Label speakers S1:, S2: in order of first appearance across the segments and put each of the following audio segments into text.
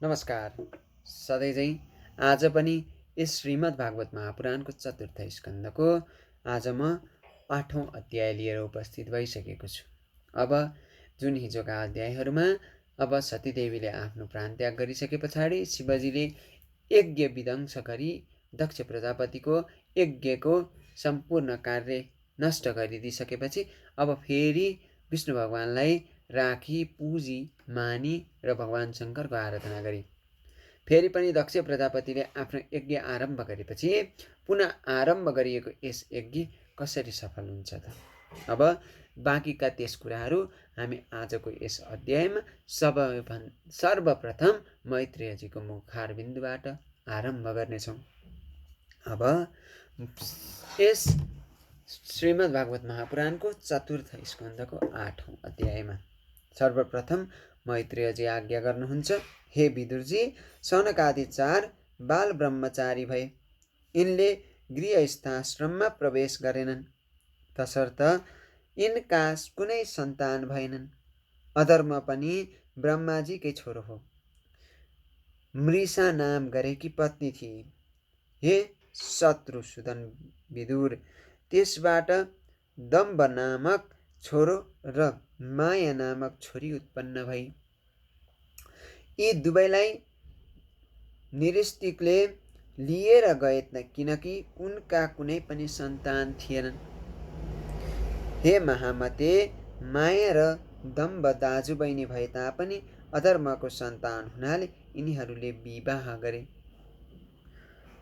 S1: नमस्कार। सधैँ झैँ आज पनि यस श्रीमद् भागवत महापुराणको चतुर्थ स्कन्धको आज म 8औँ अध्याय लिएर उपस्थित भइसकेको छु। अब जुन हिजोका अध्यायहरूमा अब सतीदेवीले आफ्नो प्राण त्याग गरिसके पछाडि शिवजीले यज्ञ विध्वंस गरी दक्ष प्रजापतिको यज्ञको सम्पूर्ण कार्य नष्ट गरिदिइसकेपछि अब फेरि विष्णु भगवानलाई राखी पूजी मानी र भगवान शङ्करको आराधना गरी फेरि पनि दक्ष प्रजापतिले आफ्नो यज्ञ आरम्भ गरेपछि पुनः आरम्भ गरिएको यस यज्ञ कसरी सफल हुन्छ त? अब बाँकीका त्यस कुराहरू हामी आजको यस अध्यायमा सर्वप्रथम मैत्रेयजीको मुखारबिन्दुबाट आरम्भ गर्नेछौँ। अब यस श्रीमद् भागवत महापुराणको चतुर्थ स्कन्धको 8औँ अध्यायमा सर्वप्रथम मैत्रेयजी आज्ञा गर्नुहुन्छ, हे विदुरजी, सनकादि 4 बाल ब्रह्मचारी भए। यिनले गृहस्थाश्रममा प्रवेश गरेनन्, तसर्थ यिनका कुनै सन्तान भएनन्। अधर्म पनि ब्रह्माजीकै छोरो हो। मृषा नाम गरेकी पत्नी थिए। हे शत्रुसूदन विदुर, त्यसबाट दम्भ नामक छोरो र माया नामक छोरी उत्पन्न भई। यी दुवैलाई निरिस्तिकले लिएर गए किनकि उनका कुनै पनि सन्तान थिएनन्। हे महामते, माया र दम्भ दाजु बहिनी भए तापनि अधर्मको सन्तान हुनाले यिनीहरूले विवाह गरे।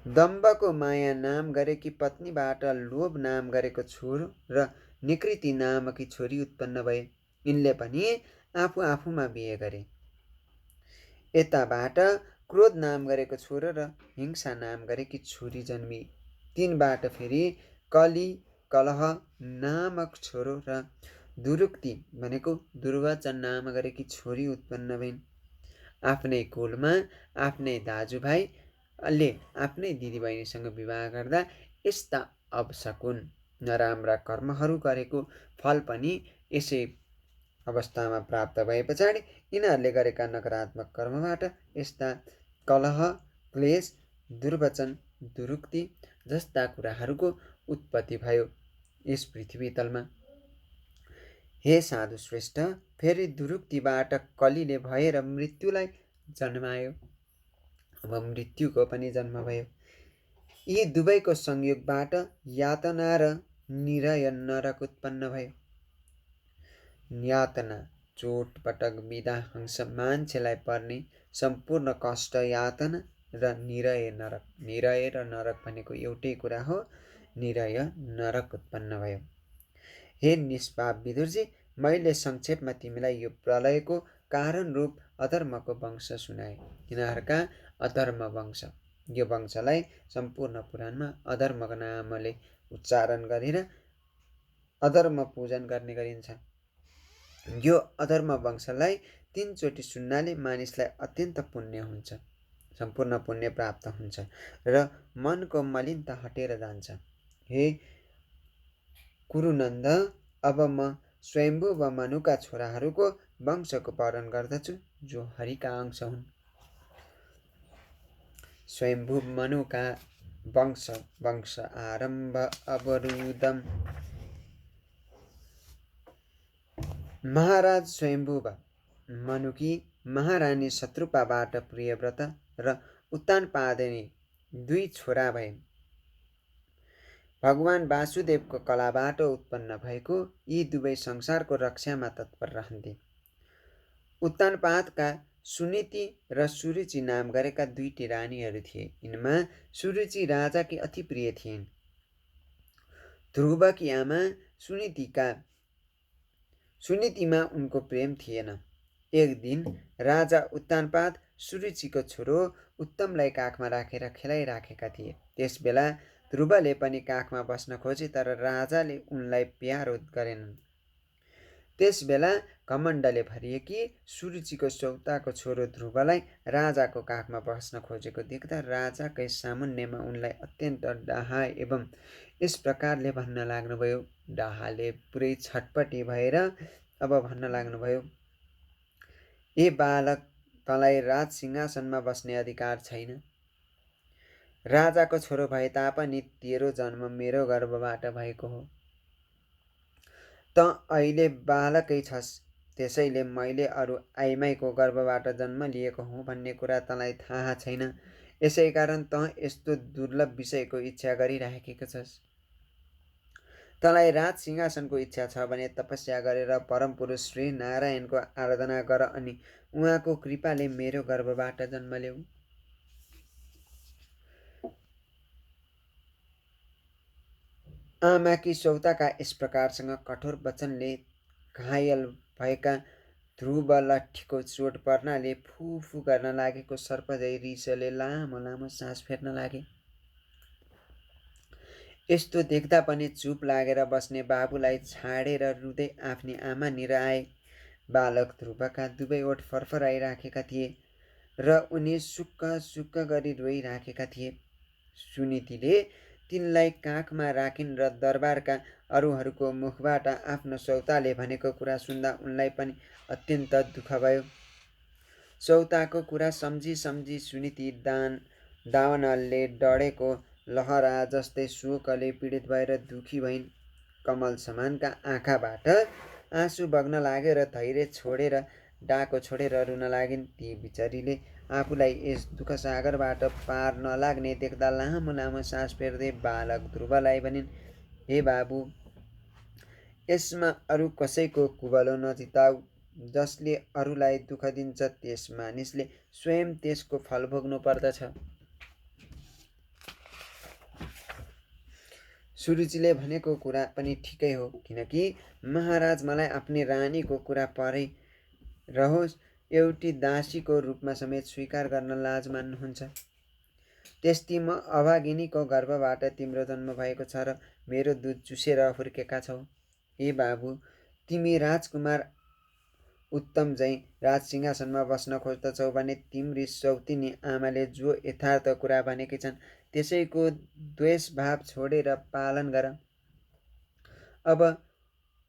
S1: दम्भको माया नाम गरेकी पत्नीबाट लोभ नाम गरेको छोरो र निकृति नामकी छोरी उत्पन्न भए। यिनले पनि आफू आफूमा बिहे गरे। यताबाट क्रोध नाम गरेको छोरो र हिंसा नाम गरेकी छोरी जन्मी। तिनबाट फेरि कली कलह नामक छोरो र दुरुक्ति भनेको दुर्वचन नाम गरेकी छोरी उत्पन्न भइन्। आफ्नै कुलमा आफ्नै दाजुभाइले आफ्नै दिदीबहिनीसँग विवाह गर्दा यस्ता अपशकुन नराम्रा कर्महरू गरेको फल पनि यसै अवस्थामा प्राप्त भए पछाडि यिनीहरूले गरेका नकारात्मक कर्मबाट यस्ता कलह, क्लेश, दुर्वचन, दुरुक्ति जस्ता कुराहरूको उत्पत्ति भयो यस पृथ्वी तलमा। हे साधु श्रेष्ठ, फेरि दुरुक्तिबाट कलीले भएर मृत्युलाई जन्मायो। अब मृत्युको पनि जन्म भयो। यी दुवैको संयोगबाट यातना र निरय नरक उत्पन्न भयो। यातना चोटपटक बिदा हंस मान्छेलाई पर्ने सम्पूर्ण कष्ट यातना र निरय नरक। निरय र नरक भनेको एउटै कुरा हो। निरय नरक उत्पन्न भयो। हे निष्पाप विदुरजी, मैले संक्षेपमा तिमीलाई यो प्रलयको कारण रूप अधर्मको वंश सुनाए। यिनीहरूका अधर्म वंश, यो वंशलाई सम्पूर्ण पुराणमा अधर्मको नामले उच्चारण गरेर अधर्म पूजन गर्ने गरिन्छ। यो अधर्म वंशलाई 3 चोटि सुन्नाले मानिसलाई अत्यन्त पुण्य हुन्छ, सम्पूर्ण पुण्य प्राप्त हुन्छ र मनको मलिनता हटेर जान्छ। हे कुरुनन्द, अब म स्वयम्भू व मनुका छोराहरूको वंशको वर्णन गर्दछु, जो हरिका अंश हुन्। स्वयम्भू मनुका वंश आरम्भ अवरुदम। महाराज स्वयम्भुव मनुकी महारानी शत्रुपाबाट प्रियव्रत र उत्तानपादिनी 2 छोरा भए। भगवान वासुदेवको कलाबाट उत्पन्न भएको यी दुवै संसारको रक्षामा तत्पर रहन्थे। उत्तानपादका सुनीति र सुरुचि नाम गरेका 2टी रानीहरू थिए। यिनमा सुरुचि राजाकी अति प्रिय थिइन्। ध्रुवकी आमा सुनीतिमा उनको प्रेम थिएन। एक दिन राजा उत्तानपाद सुरुचिको छोरो उत्तमलाई काखमा राखेर खेलाइराखेका थिए। त्यसबेला ध्रुवले पनि काखमा बस्न खोजे, तर राजाले उनलाई प्यारो गरेनन्। त्यसबेला घमण्डले भरिएकी सुरुचिको सौताको छोरो ध्रुवलाई राजाको काखमा बस्न खोजेको देख्दा राजाकै सामुन्नेमा उनलाई अत्यन्त डाहा एवं यस प्रकारले भन्न लाग्नुभयो। डाहाले पुरै छटपटी भएर अब भन्न लाग्नुभयो, ए बालक, तँलाई राज सिंहासनमा बस्ने अधिकार छैन। राजाको छोरो भए तापनि तेरो जन्म मेरो गर्भबाट भएको हो। त अहिले बालकै छस्, त्यसैले मैले अरू आइमाईको गर्भबाट जन्म लिएको हुँ भन्ने कुरा तँलाई थाहा छैन। यसै कारण तँ यस्तो दुर्लभ विषयको इच्छा गरिराखेको छस्। तँलाई राज सिंहासनको इच्छा छ भने तपस्या गरेर परमपुरुष श्री नारायणको आराधना गर अनि उहाँको कृपाले मेरो गर्भबाट जन्म ल्याऊ। आमाकी सौताका यस प्रकारसँग कठोर वचनले घायल भएका ध्रुव लट्ठीको चोट पर्नाले फुफु गर्न लागेको सर्पझै रिसले लामो लामो सास फेर्न लागे। यस्तो देख्दा पनि चुप लागेर बस्ने बाबुलाई छाडेर रुँदै आफ्नी आमानिर आए। बालक ध्रुवका दुवै ओठ फरफराइराखेका थिए र उनी सुक्क सुक्क गरी रोइराखेका थिए। सुनीतिले तिनलाई काखमा राखिन् र दरबारका अरूहरूको मुखबाट आफ्नो सौताले भनेको कुरा सुन्दा उनलाई पनि अत्यन्त दुःख भयो। सौताको कुरा सम्झी सम्झी सुनीति दावानलले डढेको लहरा जस्तै शोकले पीडित भएर दुखी भइन्। कमल समानका आँखाबाट आँसु बग्न लाग्यो र धैर्य छोडेर डाको छोडेर रुन लागिन्। ती बिचारीले आफूलाई यस दुःख सागरबाट पार नलाग्ने देख्दा लामो लामो सास फेर्दै बालक ध्रुवलाई भनिन्, हे बाबु, यसमा अरू कसैको कुभलो नचिताऊ। जसले अरूलाई दुःख दिन्छ त्यस मानिसले स्वयं त्यसको फल भोग्नु पर्दछ। सुरुचिले भनेको कुरा पनि ठिकै हो, किनकि महाराज मलाई आफ्नी रानीको कुरा परै रहोस् एउटी दासीको रूपमा समेत स्वीकार गर्न लाज मान्नुहुन्छ। त्यस्ती म अभागिनीको गर्भबाट तिम्रो जन्म भएको छ र मेरो दुध चुसेर हुर्केका छौ। ए बाबु, तिमी राजकुमार उत्तम झैँ राज सिंहासनमा बस्न खोज्दछौ भने तिम्री सौतिनी आमाले जो यथार्थ कुरा भनेकी छन् त्यसैको द्वेषभाव छोडेर पालन गर। अब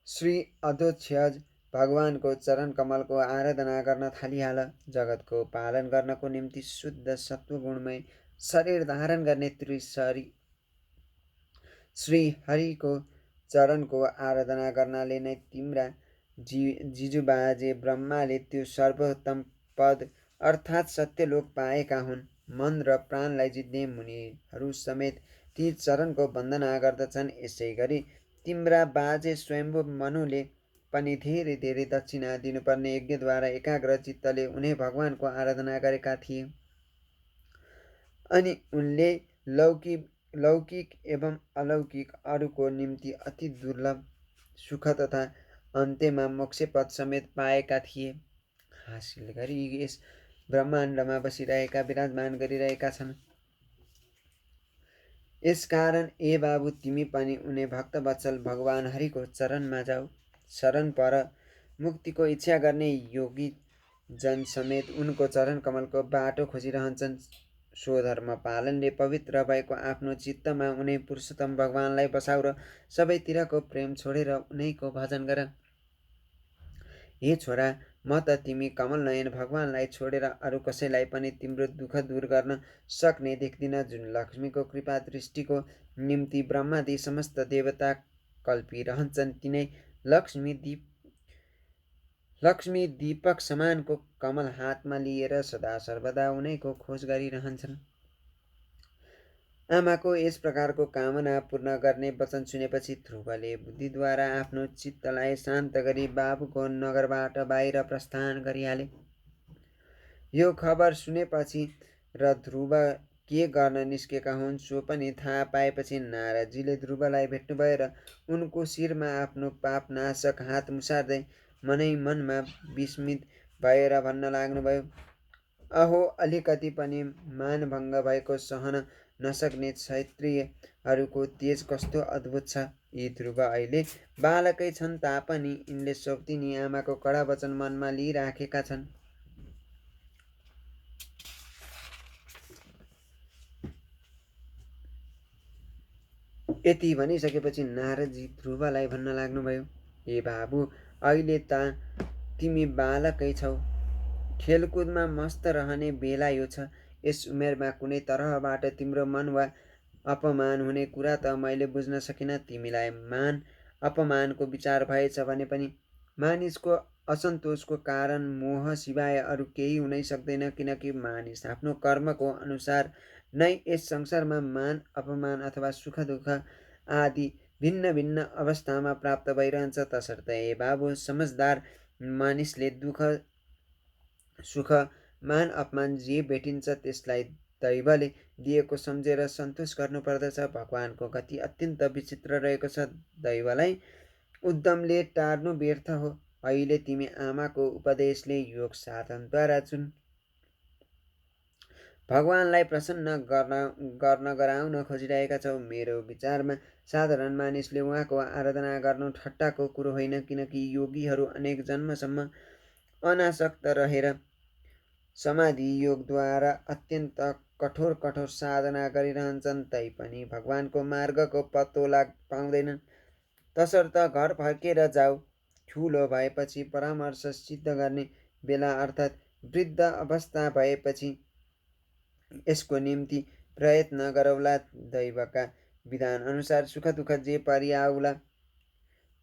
S1: श्री अधोक्षज भगवानको चरण कमलको आराधना गर्न थालिहाल। जगतको पालन गर्नको निम्ति शुद्ध सत्वगुणमय शरीर धारण गर्ने श्री हरिको चरणको आराधना गर्नाले नै तिम्रा जिजुबाजे ब्रह्माले त्यो सर्वोत्तम पद अर्थात् सत्यलोक पाएका हुन्। मन र प्राणलाई जित्ने मुनिहरू समेत ती चरणको वन्दना गर्दछन्। यसै गरी तिम्रा बाजे स्वयम्भू मनुले पनि धेरै धेरै दक्षिणा दिनुपर्ने यज्ञद्वारा एकाग्र चित्तले उनी भगवानको आराधना गरेका थिए। अनि उनले लौकिक एवं अलौकिक अरूको निम्ति अति दुर्लभ सुख तथा अन्त्यमा मोक्षपद समेत पाएका थिए। हासिल गरी यस ब्रह्माण्डमा बसिरहेका विराजमान गरिरहेका छन्। यसकारण ए बाबु, तिमी पनि उनी भक्तवत्सल भगवान हरिको चरणमा जाऊ। शरण पर। मुक्तिको इच्छा गर्ने योगी जन समेत उनको चरण कमलको बाटो खोजिरहन्छन्। स्वधर्म पालनले पवित्र भएको आफ्नो चित्तमा उनी पुरुषोत्तम भगवानलाई बसाउ र सबैतिरको प्रेम छोडेर उनैको भजन गर। हे छोरा, म त तिमी कमलनयन भगवानलाई छोडेर अरू कसैलाई पनि तिम्रो दुःख दूर गर्न सक्ने देख्दिन। जुन लक्ष्मीको कृपा दृष्टिको निम्ति ब्रह्मादि समस्त देवता कल्पिरहन्छन् तिनै लक्ष्मी दीपक समानको कमल हातमा लिएर सदा सर्वदा उनैको खोज गरिरहन्छन्। आमाको यस प्रकारको कामना पूर्ण गर्ने वचन सुनेपछि ध्रुवले बुद्धिद्वारा आफ्नो चित्तलाई शान्त गरी बाबुको नगरबाट बाहिर प्रस्थान गरिहाले। यो खबर सुनेपछि र ध्रुव के गर्न निस्केका हुन् सो पनि थाहा पाएपछि नारदजीले ध्रुवलाई भेट्नुभयो र उनको शिरमा आफ्नो पापनाशक हात मुसार्दै मनै मनमा विस्मित भएर भन्न लाग्नुभयो, अहो, अलिकति पनि मानभङ्ग भएको सहन नसक्ने क्षत्रियहरूको तेज कस्तो अद्भुत छ। यी ध्रुव अहिले बालकै छन् तापनि यिनले सौतिनी आमाको कडा वचन मनमा लिइराखेका छन्। यति भनिसकेपछि नारदजी ध्रुवलाई भन्न लाग्नुभयो, हे बाबु, अहिले त तिमी बालकै छौ, खेलकुदमा मस्त रहने बेला यो छ। यस उमेरमा कुनै तरहबाट तिम्रो मन वा अपमान हुने कुरा त मैले बुझ्न सकिनँ। तिमीलाई मान अपमानको विचार भएछ भने पनि मानिसको असन्तोषको कारण मोह सिवाय अरू केही हुनै सक्दैन, किनकि मानिस आफ्नो कर्मको अनुसार नै यस संसारमा मान अपमान अथवा सुख दुःख आदि भिन्न भिन्न अवस्थामा प्राप्त भइरहन्छ। तसर्थ हे बाबु, समझदार मानिसले दुःख सुख मान अपमान जे भेटिन्छ त्यसलाई दैवले दिएको सम्झेर सन्तोष गर्नुपर्दछ। भगवानको गति अत्यन्त विचित्र रहेको छ। दैवलाई उद्यमले टार्नु व्यर्थ हो। अहिले तिमी आमाको उपदेशले योग साधनद्वारा जुन भगवानलाई प्रसन्न गर्न गराउन खोजिरहेका छौ, मेरो विचारमा साधारण मानिसले उहाँको आराधना गर्नु ठट्टाको कुरो होइन, किनकि योगीहरू अनेक जन्मसम्म अनासक्त रहेर समाधि योगद्वारा अत्यन्त कठोर कठोर साधना गरिरहन्छन्, तैपनि भगवानको मार्गको पत्तो पाउँदैनन्। तसर्थ घर फर्केर जाऊ। ठुलो भएपछि परामर्श सिद्ध गर्ने बेला अर्थात् वृद्ध अवस्था भएपछि यसको निम्ति प्रयत्न गरौला। दैवका विधान अनुसार सुख दुःख जे परिआउला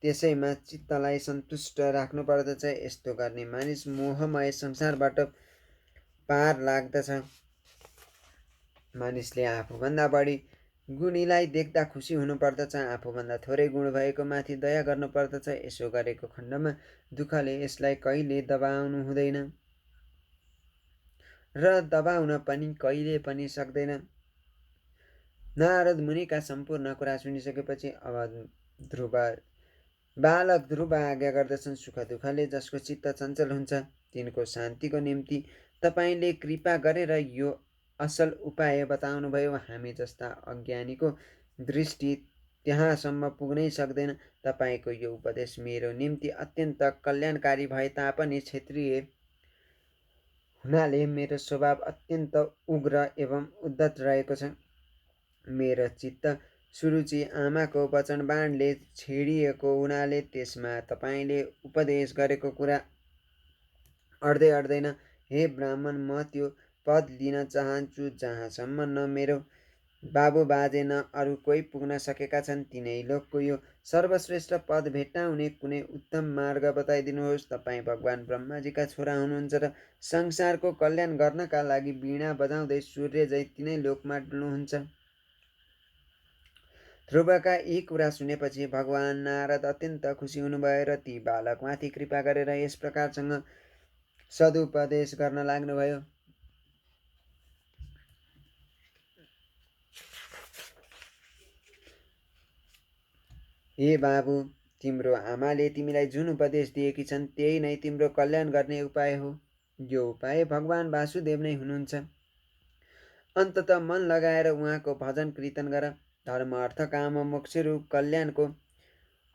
S1: त्यसैमा चित्तलाई सन्तुष्ट राख्नुपर्दछ। यस्तो गर्ने मानिस मोहमय संसारबाट पार लाग्दछ। मानिसले आफूभन्दा बढी गुणीलाई देख्दा खुसी हुनुपर्दछ। आफूभन्दा थोरै गुण भएको माथि दया गर्नुपर्दछ। यसो गरेको खण्डमा दुःखले यसलाई कहिले दबाउनु हुँदैन र दबाउन पनि कहिले पनि सक्दैन। नारद मुनिका सम्पूर्ण कुरा सुनिसकेपछि अब बालक ध्रुव आज्ञा गर्दछन्। सुख दुःखले जसको चित्त चञ्चल हुन्छ तिनको शान्तिको निम्ति तपाईँले कृपा गरेर यो असल उपाय बताउनुभयो। हामी जस्ता अज्ञानीको दृष्टि त्यहाँसम्म पुग्नै सक्दैन। तपाईँको यो उपदेश मेरो निम्ति अत्यन्त कल्याणकारी भए तापनि क्षेत्रीय हुनाले मेरो स्वभाव अत्यन्त उग्र एवं उद्धत रहेको छ। मेरो चित्त सुरुचि आमाको वचन बाणले छेडिएको हुनाले त्यसमा तपाईँले उपदेश गरेको कुरा अड्दै अड्दैन। हे ब्राह्मण, म त्यो पद लिन चाहन्छु जहाँसम्म न मेरो बाबु बाजे न अरू कोही पुग्न सकेका छन्। तिनै लोकको यो सर्वश्रेष्ठ पद भेट्टाउने कुनै उत्तम मार्ग बताइदिनुहोस्। तपाईँ भगवान ब्रह्माजीका छोरा हुनुहुन्छ र संसारको कल्याण गर्नका लागि वीणा बजाउँदै सूर्य झैँ तिनै लोकमा डुल्नुहुन्छ। ध्रुवका यी कुरा सुनेपछि भगवान नारद अत्यन्त खुसी हुनुभयो र ती बालकमाथि कृपा गरेर यस प्रकारसँग सदुपदेश गर्न लाग्नुभयो। हे बाबु, तिम्रो आमाले तिमीलाई जुन उपदेश दिएकी छन् त्यही नै तिम्रो कल्याण गर्ने उपाय हो। यो उपाय भगवान वासुदेव नै हुनुहुन्छ। अन्ततः मन लगाएर उहाँको भजन कीर्तन गर। धर्म अर्थ काम मोक्ष रूप कल्याणको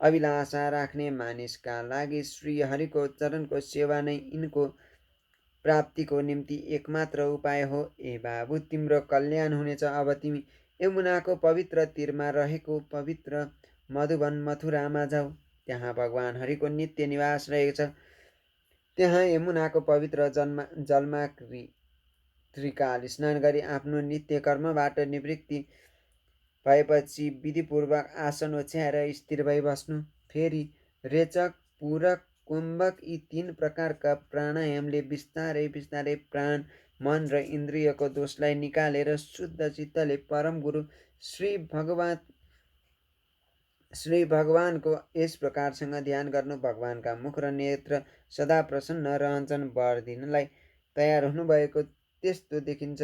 S1: अभिलाषा राख्ने मानिसका लागि श्री हरिको चरणको सेवा नै यिनको प्राप्तिको निम्ति एकमात्र उपाय हो। ए बाबु, तिम्रो कल्याण हुनेछ। अब तिमी यमुनाको पवित्र तीरमा रहेको पवित्र मधुवन मथुरामा जाऊ। त्यहाँ भगवान हरिको नित्य निवास रहेको छ। त्यहाँ यमुनाको पवित्र जलमा त्रिकाल स्नान गरी आफ्नो नित्य कर्मबाट निवृत्ति भएपछि विधिपूर्वक आसन ओछ्याएर स्थिर भई बस्नु। फेरि रेचक, पूरक, कुम्भक यी 3 प्रकारका प्राणायामले बिस्तारै बिस्तारै प्राण, मन र इन्द्रियको दोषलाई निकालेर शुद्ध चित्तले परम गुरु श्री भगवानको यस प्रकारसँग ध्यान गर्नु। भगवानका मुख र नेत्र सदा प्रसन्न रहन्छन्। वर दिनलाई तयार हुनुभएको त्यस्तो देखिन्छ।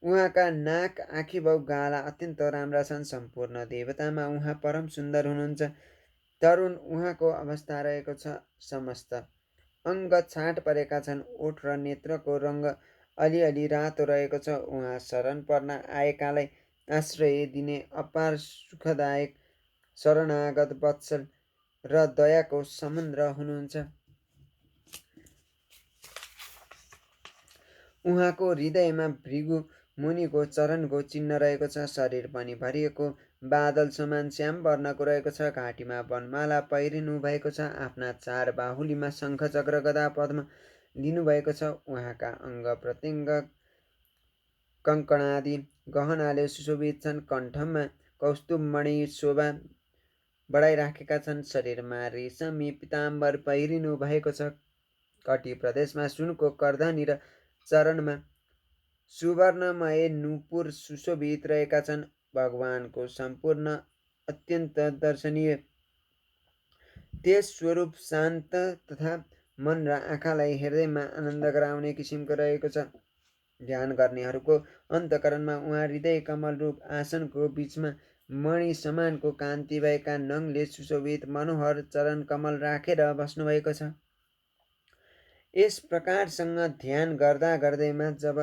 S1: उहाँका नाक, आँखी भाउ, गाला अत्यन्त राम्रा छन्। सम्पूर्ण देवतामा उहाँ परम सुन्दर हुनुहुन्छ। तरुण उहाँको अवस्था रहेको छ। समस्त अङ्ग छाँट परेका छन्। ओठ र नेत्रको रङ्ग अलिअलि रातो रहेको छ। उहाँ शरण पर्न आएकालाई आश्रय दिने अपार सुखदायक शरणागत वत्सल र दयाको समुद्र हुनुहुन्छ। उहाँको हृदयमा भृगु मुनिको चरणको चिन्ह रहेको छ। शरीर पनि भरिएको बादल समान श्याम वर्णको रहेको छ। घाँटीमा वनमाला पहिरिनु भएको छ। आफ्ना 4 बाहुलीमा शङ्ख, चक्र, गदा, पद्म लिनुभएको छ। उहाँका अङ्ग प्रत्यङ्ग कङ्कणादि गहनाले सुशोभित छन्। कण्ठमा कौस्तुभमणि शोभा बढाइराखेका छन्। शरीरमा रेशमी पीताम्बर पहिरिनु भएको छ। कटी प्रदेशमा सुनको करधनी र चरणमा सुवर्णमय नुपुर सुशोभित रहेका छन्। भगवानको सम्पूर्ण अत्यन्त दर्शनीय तेज स्वरूप शान्त तथा मन र आँखालाई हृदयमा आनन्द गराउने किसिमको रहेको छ। ध्यान गर्नेहरूको अन्तकरणमा उहाँ हृदय कमल रूप आसनको बीचमा मणि समानको कान्ति भएका नङले सुशोभित मनोहर चरण कमल राखेर बस्नुभएको छ। यस प्रकारसँग ध्यान गर्दा गर्दैमा जब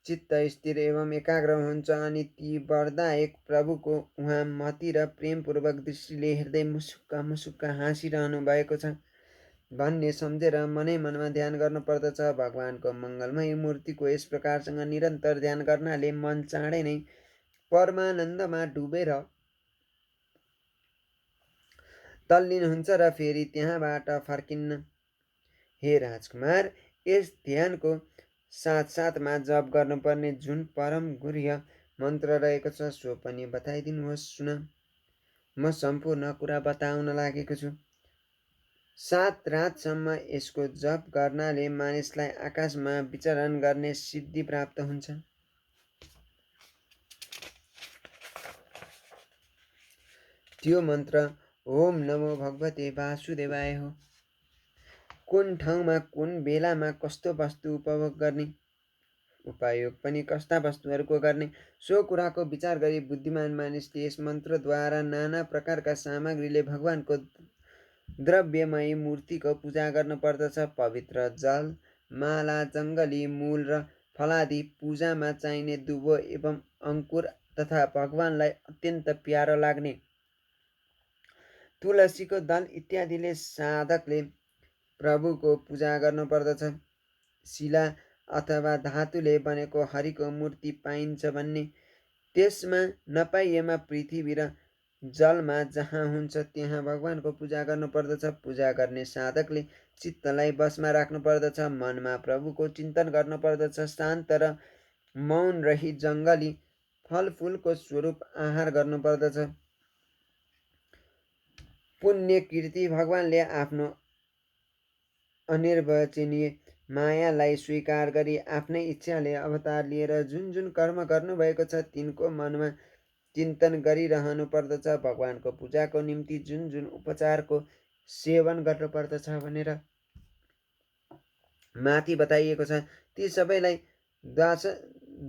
S1: चित्त स्थिर एवं एकाग्र हुन्छ अनि ती वरदायक प्रभुको उहाँ मति र प्रेमपूर्वक दृष्टिले हृदय मुसुक्क मुसुक्क हाँसिरहनु भएको छ भन्ने सम्झेर मनै मनमा ध्यान गर्नु पर्दछ। भगवानको मङ्गलमय मूर्तिको यस प्रकारसँग निरन्तर ध्यान गर्नाले मन चाँडै नै परमानन्दमा डुबेर तल्लीन हुन्छ र फेरि त्यहाँबाट फर्किन्न। हे राजकुमार, यस ध्यानको साथसाथमा जप गर्नुपर्ने जुन परम गुह्य मन्त्र रहेको छ सो पनि बताइदिनुहोस्। सुन, म सम्पूर्ण कुरा बताउन लागेको छु। 7 रातसम्म यसको जप गर्नाले मानिसलाई आकाशमा विचरण गर्ने सिद्धि प्राप्त हुन्छ। त्यो मन्त्र ओम नमो भगवते वासुदेवाय हो। कुन ठाउँमा कुन बेलामा कस्तो वस्तु उपभोग गर्ने, उपयोग पनि कस्ता वस्तुहरूको गर्ने, सो कुराको विचार गरी बुद्धिमान मानिसले यस मन्त्रद्वारा नाना प्रकारका सामग्रीले भगवानको द्रव्यमय मूर्तिको पूजा गर्नु पर्दछ। पवित्र जल, माला, जङ्गली मूल र फलादि, पूजामा चाहिने दुबो एवं अङ्कुर तथा भगवानलाई अत्यन्त प्यारो लाग्ने तुलसीको दल इत्यादिले साधकले प्रभुको पूजा गर्नु पर्दछ। शिला अथवा धातुले बनेको हरिको मूर्ति पाइन्छ भने त्यसमा नपाइएमा पृथ्वी र जलमा जहाँ हुन्छ त्यहाँ भगवानको पूजा गर्नु पर्दछ। पूजा गर्ने साधकले चित्तलाई बसमा राख्नु पर्दछ। मनमा प्रभुको चिन्तन गर्नु पर्दछ। शान्त र मौन रही जङ्गली फलफुलको स्वरूप आहार गर्नु पर्दछ। पुण्य कीर्ति भगवानले आफ्नो अनिर्वचनीय मायालाई स्वीकार गरी आफ्नै इच्छाले अवतार लिएर जुन जुन कर्म गर्नुभएको छ तिनको मनमा चिन्तन गरिरहनु पर्दछ। भगवानको पूजाको निम्ति जुन जुन उपचारको सेवन गर्नुपर्दछ भनेर माथि बताइएको छ ती सबैलाई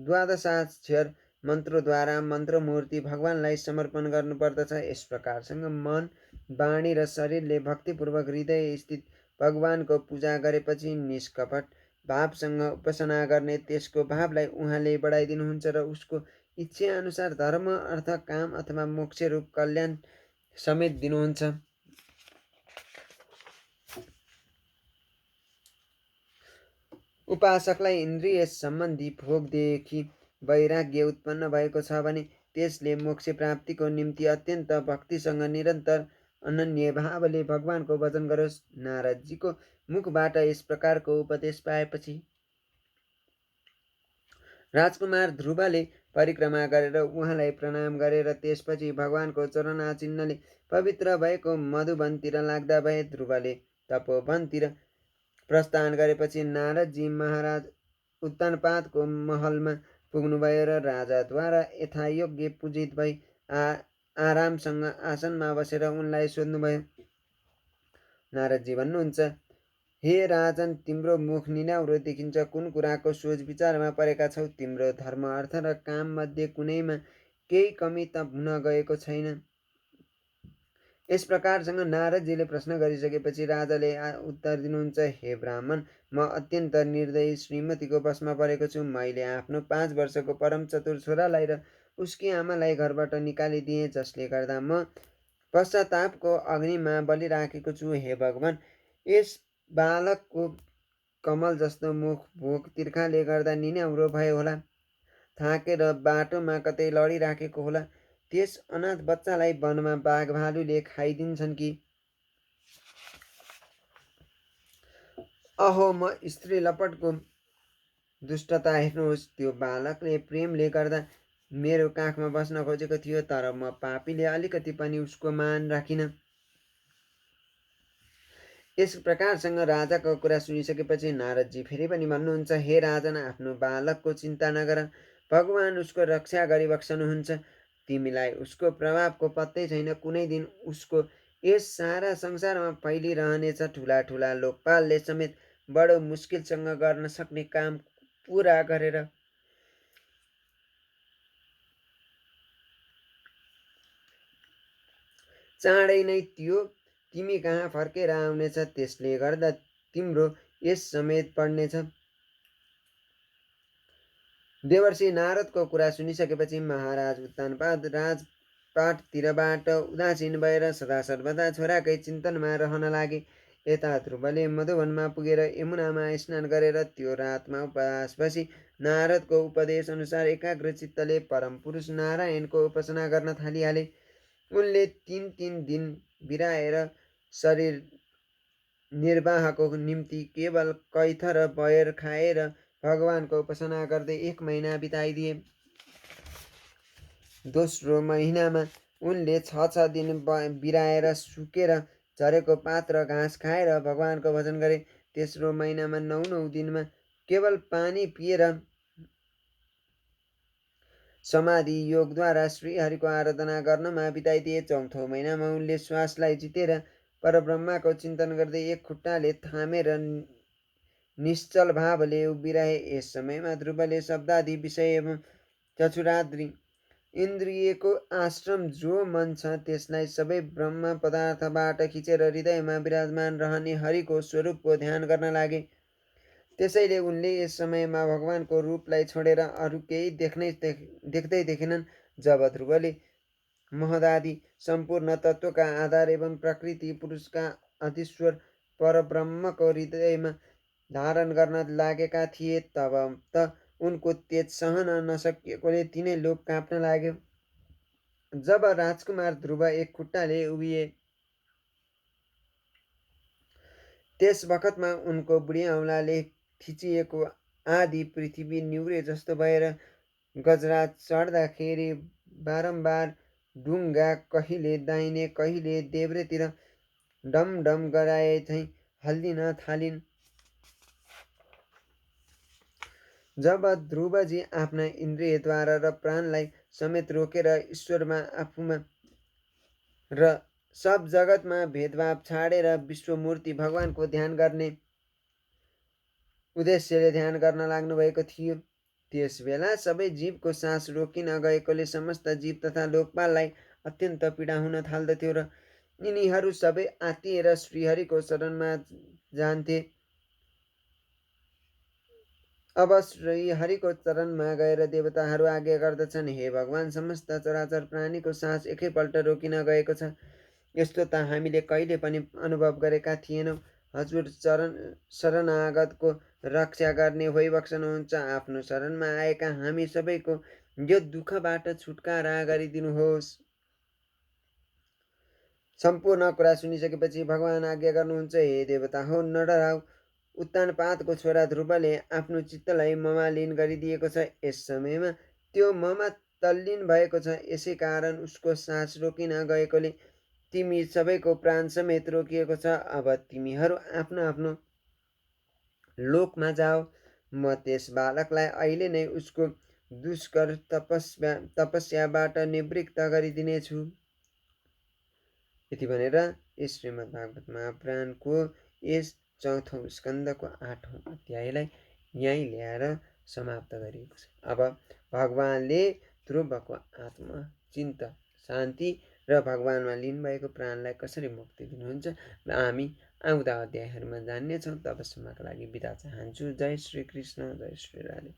S1: द्वादशाक्षर मन्त्रद्वारा मन्त्रमूर्ति भगवानलाई समर्पण गर्नुपर्दछ। यस प्रकारसँग मन, वाणी र शरीरले भक्तिपूर्वक हृदय स्थित भगवानको पूजा गरेपछि निष्कपट भावसँग उपासना गर्ने त्यसको भावलाई उहाँले बढाइदिनुहुन्छ र उसको इच्छा अनुसार धर्म, अर्थ, काम अथवा मोक्ष रूप कल्याण समेत दिनुहुन्छ। उपासकलाई इन्द्रिय सम्बन्धी भोगदेखि वैराग्य उत्पन्न भएको छ भने त्यसले मोक्ष प्राप्तिको निम्ति अत्यन्त भक्तिसँग निरन्तर अनन्य भावले भगवानको भजन गरोस्। नारदजीको मुखबाट यस प्रकारको उपदेश पाएपछि राजकुमार ध्रुवले परिक्रमा गरेर उहाँलाई प्रणाम गरेर त्यसपछि भगवानको चरणाचिन्हले पवित्र भएको मधुवनतिर लाग्दा भए। ध्रुवले तपोवनतिर प्रस्थान गरेपछि नारदजी महाराज उत्तानपादको महलमा पुग्नुभयो र राजाद्वारा यथायोग्य पूजित भई आरामसँग आसनमा बसेर उनलाई सोध्नुभयो। नारदजी भन्नुहुन्छ, हे राजन, तिम्रो मुख निनाउरो देखिन्छ। कुन कुराको सोच विचारमा परेका छौ? तिम्रो धर्म, अर्थ र काम मध्ये कुनैमा केही कमी त हुन गएको छैन। यस प्रकारसँग नारदजीले प्रश्न गरिसकेपछि राजाले उत्तर दिनुहुन्छ, हे ब्राह्मण, म अत्यन्त निर्दयी श्रीमतीको वशमा परेको छु। मैले आफ्नो 5 वर्षको परम चतुर छोरालाई र उसकी आमालाई घरबाट निकालिदिएँ, जसले गर्दा म पश्चातापको अग्निमा बलिराखेको छु। हे भगवान, यस बालकको कमल जस्तो मुख भोक तिर्खाले गर्दा निनाउरो भयो होला, थाकेर बाटोमा कतै लडिराखेको होला। त्यस अनाथ बच्चालाई वनमा बाघ भालुले खाइदिन्छन् कि? अहो म स्त्री लपटको दुष्टता हेर्नुहोस्। त्यो बालकले प्रेमले गर्दा मेरो काखमा बस्न खोजेको थियो, तर म पापीले अलिकति पनि उसको मान राखिनँ। यस प्रकारसँग राजाको कुरा सुनिसकेपछि नारदजी फेरि पनि भन्नुहुन्छ, हे राजन, आफ्नो बालकको चिन्ता नगर, भगवान उसको रक्षा गरिबक्सनुहुन्छ। तिमीलाई उसको प्रभावको पत्तै छैन। कुनै दिन उसको यस सारा संसारमा फैलिरहनेछ। ठुला ठुला लोकपालले समेत बडो मुस्किलसँग गर्न सक्ने काम पुरा गरेर चाँडै नै त्यो तिमी कहाँ फर्केर आउनेछ। त्यसले गर्दा तिम्रो यस समेत पढ्नेछ। देवर्षि नारदको कुरा सुनिसकेपछि महाराज उत्तानपाद राजपाटतिरबाट उदासीन भएर सदा सर्वदा छोराकै चिन्तनमा रहन लागे। यता ध्रुवले मधुवनमा पुगेर यमुनामा स्नान गरेर त्यो रातमा उपवास बसी नारदको उपदेश अनुसार एकाग्र चित्तले परम पुरुष नारायणको उपासना गर्न थालिहाले। उनले 3 दिन बिराएर शरीर निर्वाहको निम्ति केवल कैथ र बयर खाएर भगवानको उपासना गर्दै 1 महिना बिताइदिए। दोस्रो महिनामा उनले 6 दिन बिराएर सुकेर झरेको पात र घाँस खाएर भगवानको भजन गरे। तेस्रो महिनामा 9 दिनमा केवल पानी पिएर समाधि योगद्वारा श्रीहरिको आराधना गर्नमा बिताइदिए। चौथो महिनामा उनले श्वासलाई जितेर परब्रह्मको चिन्तन गर्दै एक खुट्टाले थामेर निश्चल भावले उभिरहे। यस समयमा ध्रुवले शब्दादि विषय एवं चक्षुरादि इन्द्रियको आश्रम जो मन छ त्यसलाई सबै ब्रह्म पदार्थबाट खिचेर हृदयमा विराजमान रहने हरिको स्वरूपको ध्यान गर्न लागे। त्यसैले उनले यस समयमा भगवानको रूपलाई छोडेर अरू केही देख्दै देखेनन्। जब ध्रुवले महदादि सम्पूर्ण तत्त्वका आधार एवं प्रकृति पुरुषका अधीश्वर परब्रह्मको हृदयमा धारण गर्न लागेका थिए, तब त उनको तेज सहन नसकिएकोले तिनै लोक काँप्न लाग्यो। जब राजकुमार ध्रुव एक खुट्टाले उभिए, त्यस बखतमा उनको बुढी औँलाले थिचिएको आदि पृथ्वी निहुरे जस्तो भएर गजराज चढ्दाखेरि बारम्बार डुङ्गा कहिले दाहिने कहिले देब्रेतिर डम डम गराए झैँ हल्लिन थालिन्। जब ध्रुवजी आफ्ना इन्द्रियद्वारा र प्राणलाई समेत रोकेर ईश्वरमा आफूमा र सब जगतमा भेदभाव छाडेर विश्वमूर्ति भगवानको ध्यान गर्ने उद्देश्यले ध्यान गर्न लाग्नु भएको थियो, त्यस बेला सबै जीवको सास रोकिन गएकोले समस्त जीव तथा लोकपाललाई अत्यन्त पीडा हुन थाल्दथ्यो र यिनीहरू सबै आत्तिएर श्रीहरिको शरणमा जान्थे। अब श्रीहरिको चरणमा गएर देवताहरू आज्ञा गर्दछन्, हे भगवान, समस्त चराचर प्राणीको सास एकैपल्ट रोकिन गएको छ। यस्तो त हामीले कहिले पनि अनुभव गरेका थिएनौँ। हजुर शरणागतको रक्षा गर्ने भइबक्सनुहुन्छ। आफ्नो शरणमा आएका हामी सबैको यो दुःखबाट छुटकारा गरिदिनुहोस्। सम्पूर्ण कुरा सुनिसकेपछि भगवान आज्ञा गर्नुहुन्छ, हे देवता हो, नडराऊ। उत्तानपादको छोरा ध्रुवले आफ्नो चित्तलाई ममा लीन गरिदिएको छ। यस समयमा त्यो ममा तल्लीन भएको छ। यसै कारण उसको सास रोकिन गएकोले तिमी सबैको प्राण समेत रोकिएको छ। अब तिमीहरू आफ्नो आफ्नो लोकमा जाओ। म त्यस बालकलाई अहिले नै उसको दुष्कर तपस्याबाट निवृत्त गरिदिनेछु। यति भनेर यस श्रीमद् भागवत महापुराणको यस 4औं स्कन्धको 8औं अध्यायलाई यहीँ ल्याएर समाप्त गरिएको छ। अब भगवानले ध्रुवको आत्मा चिन्त शान्ति र भगवानमा लीन भएको प्राणलाई कसरी मुक्ति दिनुहुन्छ र हामी आउँदा अध्यायहरूमा जान्नेछौँ। तबसम्मका लागि बिदा चाहन्छु। जय श्री कृष्ण, जय श्री राधे।